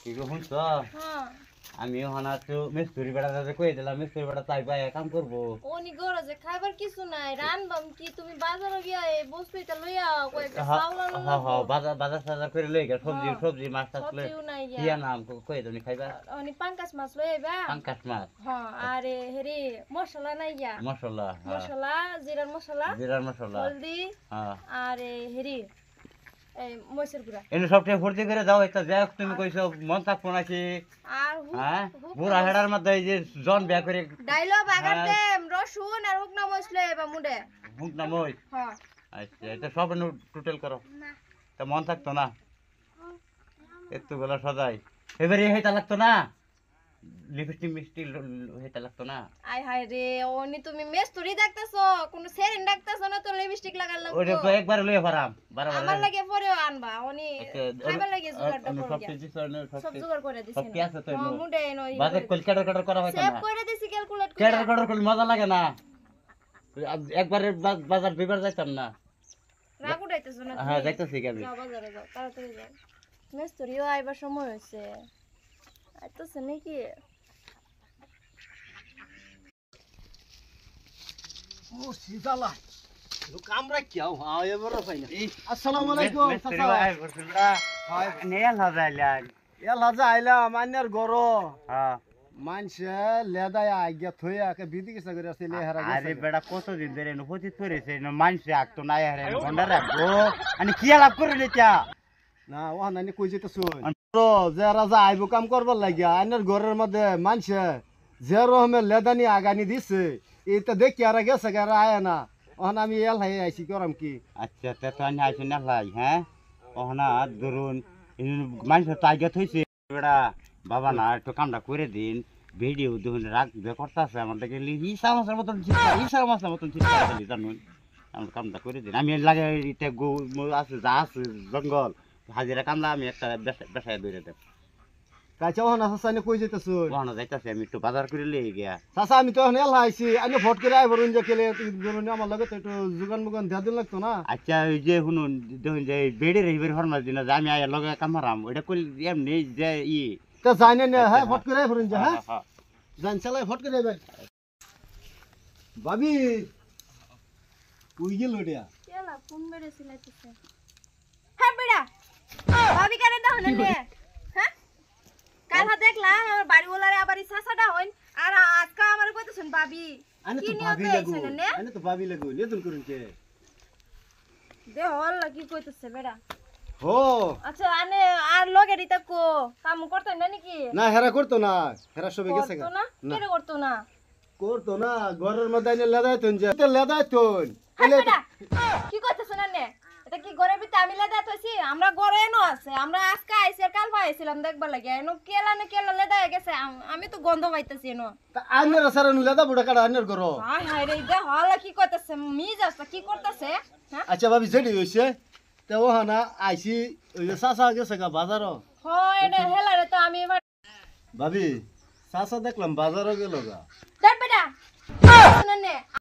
কি গো শুনছ? হ্যাঁ আমি ওখানে তো মিস্ত্রি বেড়াতে কই দিলাম, মিস্ত্রি বেড়া তাই পাই কাম করবো। ওনি গরজে খাইবার কিছু নাই রানবাম কি তুমি বাজারে গিয়া এই বস্তুটা লইয়া কয়েকটা চাউল আনো হ্যাঁ হ্যাঁ বাজার বাজার সাজার করে লই গে, সবজি সবজি মাছ টাছ লই সবজিও নাই কি গিয়া নাম কই তুমি খাইবা? ওনি পাঙ্কাশ মাছ লই আইবা পাঙ্কাশ মাছ। হ্যাঁ আরে হেরি মশলা নাই গিয়া মশলা, হ্যাঁ মশলা জিরার মশলা জিরার মশলা, হলদি হ্যাঁ আরে হেরি এই মরিচের গুঁড়া এনে সবটাই ভর্তি করে দাও। একটা দেখ তুমি কইছো মন থাকবো নাকি? আর হ্যাঁ বুড়া হেডার মধ্যে এই যে জন বিয়া করে ডাইলো বাগার দেম রসুন আর হুকনা মরিচ লই আইবা মুডে হুক না মই। হ্যাঁ আচ্ছা এটা সব টোটাল করো। তা মন থাকতো না একটু বেলা সদাই এবারে হেটা লাগতো না, লিপস্টিক মিষ্টি হেটা লাগতো না। আয় হায় রে ওনি তুমি মেস্তুরি ডাকতেছো কোন সেরিন ডাকতেছো না তো লিপস্টিক লাগাল ওইটা লাগবো তো একবার লইয়া পারাম বারবার আমার লাগে পরেও আনবা ওনি খাইবার লাগে জোগাড়টা করো সব কিছু সব জোগাড় করে দিছি সব কি আছে তো হ্যাঁ মুডে নই বাজেট কল কাটার কাটার করা হয় সেভ না, করে দিছি ক্যালকুলেট করে কাটার কাটার করলে মজা লাগে না। একবারে বাজার দুইবার যাইতাম না। রাগ উঠাইতেছো না হ্যাঁ যাইতাছি আমি। যাও বাজারে যাও তাড়াতাড়ি যাও মেস্তুরিও আইবার সময় হইছে আইতাছে নাকি ও সিজালা কামরা কি আও হ্যাঁ এবার পাই না। আসসালামু আলাইকুম চাচা। নেল হাজাইলাল এলা যা আইলাম আন্যার গর হ্যাঁ মানছে লেদায় আইগা থইয়া কে বিদি কিসা করে আসলে হেরা আরে গেছে। বেটা কতদিন ধরে উপস্থিত করেছে মানুষে আঁকতো না হারে গন্ডা রাখবো আমি কি লাভ করে নিতা না ও নানি কই যেতে শুন তো যে রাজা আইবো কাম করবার লাগিয়া আন্যার ঘরের মধ্যে মানছে যে রকমের লেদানি আগানি দিছে এইটা দেখি আর গেছে গারা আয় না ওখান আমি এল হাই আইছি করম কি। আচ্ছা তা তো আমি আইসি না লাই হ্যাঁ ওখানা ধরুন মানুষের টাইগার হয়েছে বেটা বাবা না একটু কামটা করে দিন ভিডিও দেখুন রাগ করতে আছে আমার দেখে ইসা মাছের মতন ইসা মাছের মতন চিন্তা জানুন আমার কামটা করে দিন। আমি লাগে এটা গো আছে যা আছে জঙ্গল হাজিরা কামলা আমি একটা বেসায় ধরে দেব। কাছে ওখান হাসানি কই যেতে শুন ওখানে যাইতেছি আমি একটু বাজার করে লিয়ে গিয়া। চাচা আমি তো এখন এল আইছি আমি ভোট করে আইবার যে কেলে ধরুন আমার লগে তো একটু যোগান মুগান দেওয়া দিন লাগতো না। আচ্ছা ওই যে শুনুন দেখুন যে বেড়ে রইবের ফরমাস দিন যে আমি আয়া লগে কামারাম ওইটা কই এমনি যে ই তো জানে না হ্যাঁ ভোট করে আইবার যে হ্যাঁ হ্যাঁ জান চালাই ভোট করে আইবার ভাবি কই গেল ওটা কেলা ফোন মেরে সিলাইতেছে হ্যাঁ বেড়া ভাবি কারে দাও না নে হ্যাঁ কাল দেখলাম আমার বাড়িওয়ালারে আবার সাসাটা হইন আর আজকে আমারে কইতেছেন ভাবি আনে কি তো নিয়তে ভাবি লাগু আইছেন নে আনে তো ভাবি লাগু নেদুল করুন কে দে হল কি কইতেছে বেড়া হো আচ্ছা আনে আর লগে দিতা কো কাম করতে না নাকি না হেরা করতো না হেরা সবে গেছে করতো না কেন করতো না করতো না ঘরের মধ্যে আইনে লেদায় তুন যে লেদায় তুন হ্যাঁ বেড়া কি কইতেছেন না এটা কি ঘরের ভিতরে আমি লেদা তইছি আমরা ঘরে এনো আছে আমরা আজকে আইছি আর কাল পাইছিলাম দেখবার লাগে এনো কেলা না কেলা লেদা গেছে আমি তো গন্ধ পাইতেছি এনো তা আইনের সারানু লেদা বুড়া কাটা আইনের ঘর। হাই হাই রে দে হল কি কইতেছে মিজ আছে কি করতেছে হ্যাঁ আচ্ছা ভাবি যেটি হইছে তে ওহানা আইছি ওই যে চাচা গেছে গা বাজার হয় এটা হেলারে তো আমি এবার ভাবি চাচা দেখলাম বাজারও গেল গা দেখ বেটা শুনেন নে